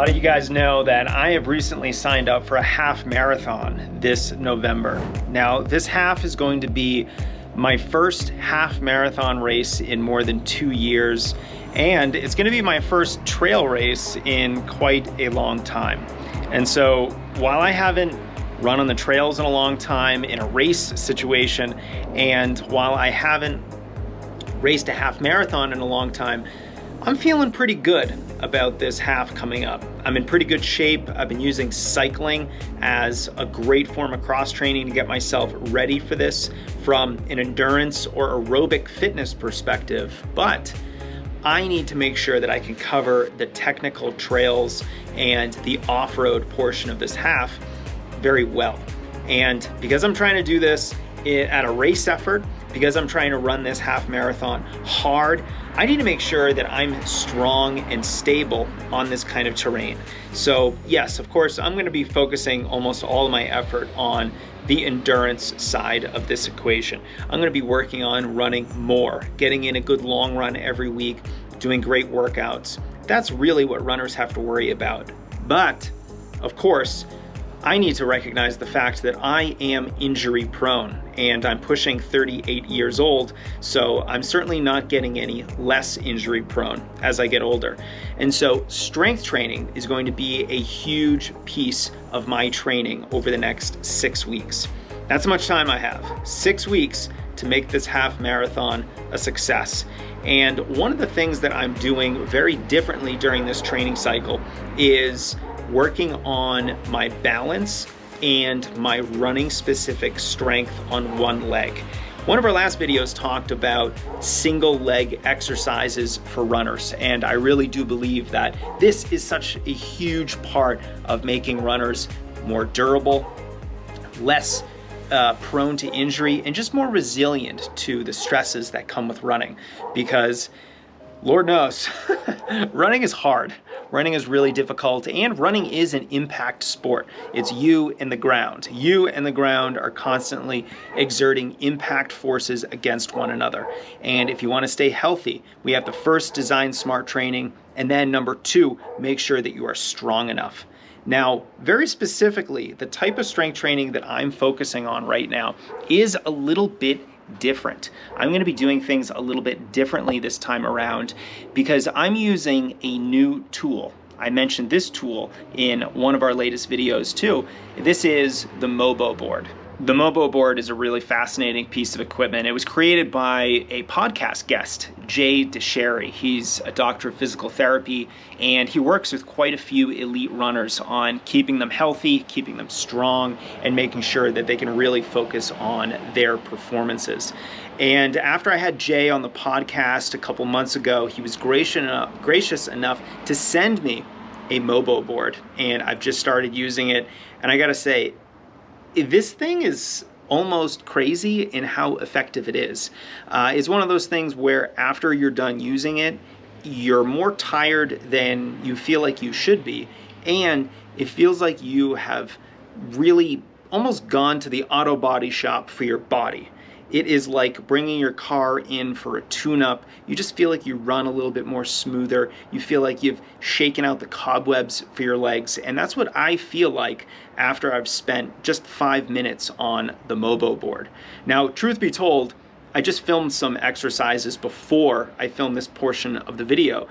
lot of you guys know that I have recently signed up for a half marathon this November. Now, this half is going to be my first half marathon race in more than 2 years, and it's going to be my first trail race in quite a long time. And so while I haven't run on the trails in a long time in a race situation, and while I haven't raced a half marathon in a long time, I'm feeling pretty good about this half coming up. I'm in pretty good shape. I've been using cycling as a great form of cross training to get myself ready for this from an endurance or aerobic fitness perspective, but I need to make sure that I can cover the technical trails and the off-road portion of this half very well. And because I'm trying to do this at a race effort, because I'm trying to run this half marathon hard, I need to make sure that I'm strong and stable on this kind of terrain. So yes, of course, I'm going to be focusing almost all of my effort on the endurance side of this equation. I'm going to be working on running more, getting in a good long run every week, doing great workouts. That's really what runners have to worry about. But of course, I need to recognize the fact that I am injury prone, and I'm pushing 38 years old, so I'm certainly not getting any less injury prone as I get older. And so strength training is going to be a huge piece of my training over the next 6 weeks. That's how much time I have, 6 weeks to make this half marathon a success. And one of the things that I'm doing very differently during this training cycle is working on my balance and my running specific strength on one leg. One of our last videos talked about single leg exercises for runners, and I really do believe that this is such a huge part of making runners more durable, less prone to injury, and just more resilient to the stresses that come with running. Because Lord knows, running is hard. Running is really difficult, and running is an impact sport. It's you and the ground. You and the ground are constantly exerting impact forces against one another. And if you want to stay healthy, we have to first design smart training, and then number 2, make sure that you are strong enough. Now, very specifically, the type of strength training that I'm focusing on right now is a little bit different. I'm going to be doing things a little bit differently this time around because I'm using a new tool. I mentioned this tool in one of our latest videos too. This is the Mobo board. The Mobo board is a really fascinating piece of equipment. It was created by a podcast guest, Jay Deshary. He's a doctor of physical therapy, and he works with quite a few elite runners on keeping them healthy, keeping them strong, and making sure that they can really focus on their performances. And after I had Jay on the podcast a couple months ago, he was gracious enough to send me a Mobo board, and I've just started using it, and I gotta say, this thing is almost crazy in how effective it is. It's one of those things where after you're done using it, you're more tired than you feel like you should be, and it feels like you have really almost gone to the auto body shop for your body. It is like bringing your car in for a tune-up. You just feel like you run a little bit more smoother. You feel like you've shaken out the cobwebs for your legs. And that's what I feel like after I've spent just 5 minutes on the Mobo board. Now, truth be told, I just filmed some exercises before I filmed this portion of the video.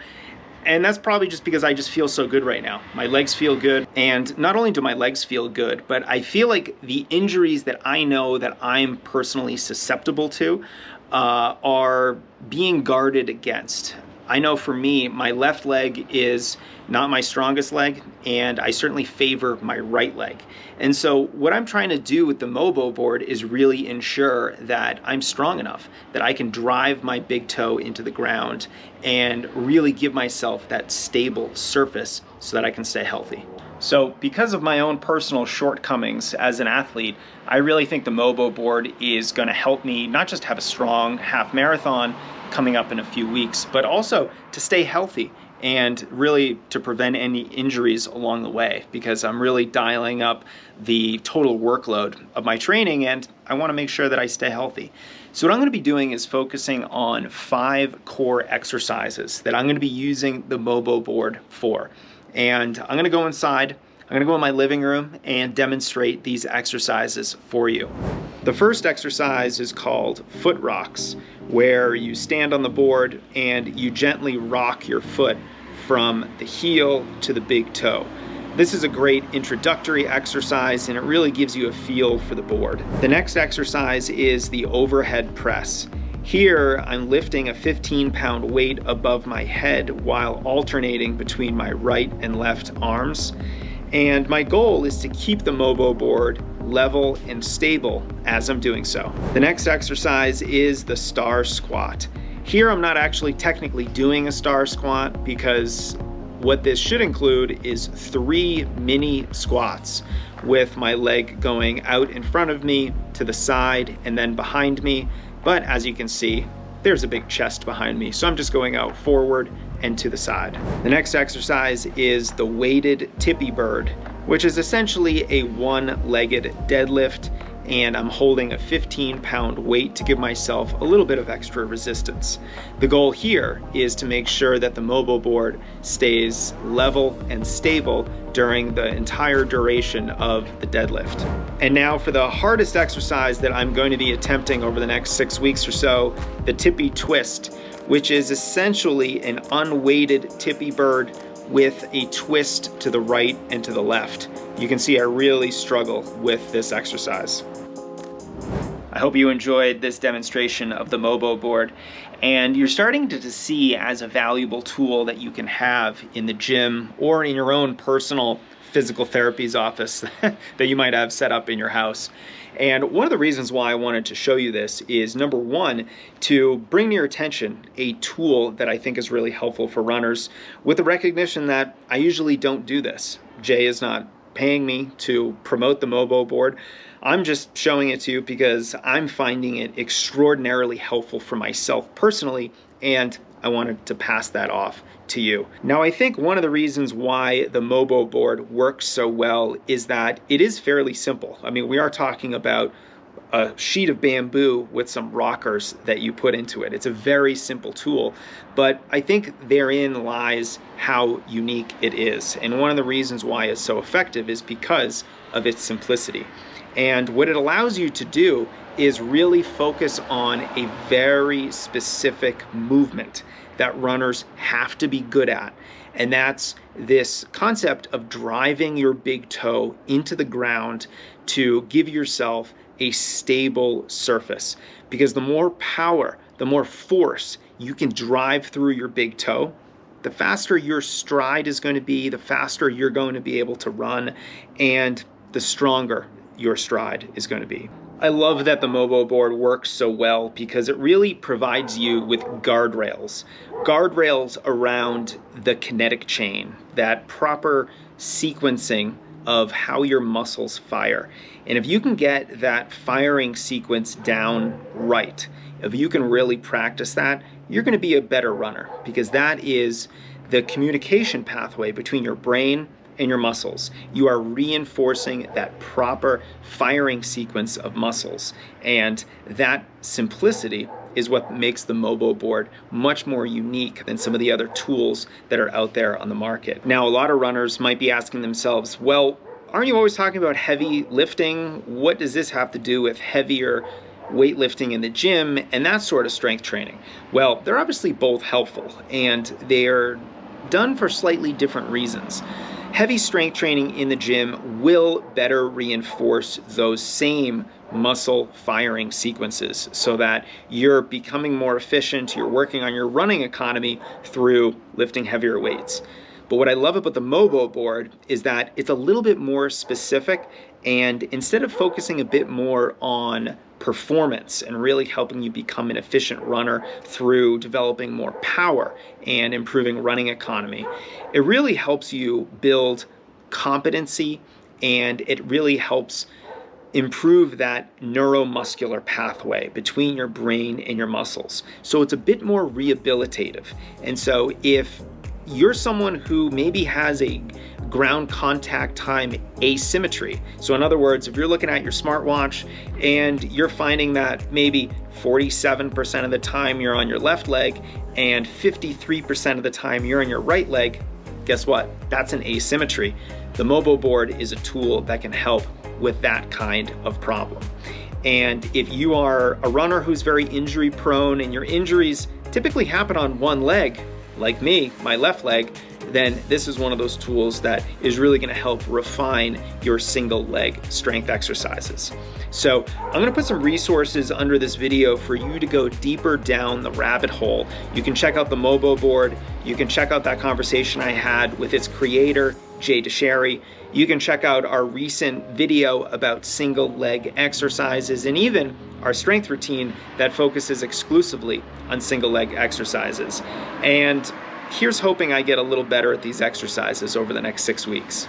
And that's probably just because I just feel so good right now. My legs feel good, and not only do my legs feel good, but I feel like the injuries that I know that I'm personally susceptible to are being guarded against. I know for me, my left leg is not my strongest leg, and I certainly favor my right leg. And so what I'm trying to do with the Mobo board is really ensure that I'm strong enough, that I can drive my big toe into the ground and really give myself that stable surface so that I can stay healthy. So because of my own personal shortcomings as an athlete, I really think the Mobo board is going to help me not just have a strong half marathon coming up in a few weeks, but also to stay healthy and really to prevent any injuries along the way, because I'm really dialing up the total workload of my training and I want to make sure that I stay healthy. So what I'm going to be doing is focusing on 5 core exercises that I'm going to be using the Mobo board for. And I'm gonna go inside. I'm gonna go in my living room and demonstrate these exercises for you. The first exercise is called foot rocks, where you stand on the board and you gently rock your foot from the heel to the big toe. This is a great introductory exercise and it really gives you a feel for the board. The next exercise is the overhead press. Here, I'm lifting a 15-pound weight above my head while alternating between my right and left arms. And my goal is to keep the Mobo board level and stable as I'm doing so. The next exercise is the star squat. Here, I'm not actually technically doing a star squat because what this should include is 3 mini squats with my leg going out in front of me, to the side, and then behind me. But as you can see, there's a big chest behind me, so I'm just going out forward and to the side. The next exercise is the weighted tippy bird, which is essentially a one-legged deadlift, and I'm holding a 15-pound weight to give myself a little bit of extra resistance. The goal here is to make sure that the Mobo board stays level and stable during the entire duration of the deadlift. And now for the hardest exercise that I'm going to be attempting over the next 6 weeks or so, the tippy twist, which is essentially an unweighted tippy bird with a twist to the right and to the left. You can see I really struggle with this exercise. I hope you enjoyed this demonstration of the Mobo board, and you're starting to see as a valuable tool that you can have in the gym or in your own personal physical therapy's office that you might have set up in your house. And one of the reasons why I wanted to show you this is, number one, to bring to your attention a tool that I think is really helpful for runners, with the recognition that I usually don't do this. Jay is not paying me to promote the Mobo board. I'm just showing it to you because I'm finding it extraordinarily helpful for myself personally, and I wanted to pass that off to you. Now, I think one of the reasons why the Mobo board works so well is that it is fairly simple. I mean, we are talking about a sheet of bamboo with some rockers that you put into it. It's a very simple tool, but I think therein lies how unique it is. And one of the reasons why it's so effective is because of its simplicity. And what it allows you to do is really focus on a very specific movement that runners have to be good at. And that's this concept of driving your big toe into the ground to give yourself a stable surface. Because the more power, the more force you can drive through your big toe, the faster your stride is going to be, the faster you're going to be able to run, and the stronger your stride is going to be. I love that the Mobo board works so well because it really provides you with guardrails. Guardrails around the kinetic chain, that proper sequencing of how your muscles fire. And if you can get that firing sequence down right, if you can really practice that, you're going to be a better runner, because that is the communication pathway between your brain and your muscles. You are reinforcing that proper firing sequence of muscles, and that simplicity is what makes the Mobo board much more unique than some of the other tools that are out there on the market. Now, a lot of runners might be asking themselves, well, aren't you always talking about heavy lifting? What does this have to do with heavier weightlifting in the gym and that sort of strength training? Well, they're obviously both helpful, and they're done for slightly different reasons. Heavy strength training in the gym will better reinforce those same muscle firing sequences so that you're becoming more efficient, you're working on your running economy through lifting heavier weights. But what I love about the Mobo board is that it's a little bit more specific, and instead of focusing a bit more on performance and really helping you become an efficient runner through developing more power and improving running economy, it really helps you build competency, and it really helps improve that neuromuscular pathway between your brain and your muscles. So it's a bit more rehabilitative. And so if you're someone who maybe has a ground contact time asymmetry. So in other words, if you're looking at your smartwatch and you're finding that maybe 47% of the time you're on your left leg and 53% of the time you're on your right leg, guess what? That's an asymmetry. The Mobo board is a tool that can help with that kind of problem. And if you are a runner who's very injury prone and your injuries typically happen on one leg, like me, my left leg, then this is one of those tools that is really going to help refine your single leg strength exercises. So I'm going to put some resources under this video for you to go deeper down the rabbit hole. You can check out the Mobo board. You can check out that conversation I had with its creator, Jay Deshary. You can check out our recent video about single leg exercises and even our strength routine that focuses exclusively on single leg exercises. And here's hoping I get a little better at these exercises over the next 6 weeks.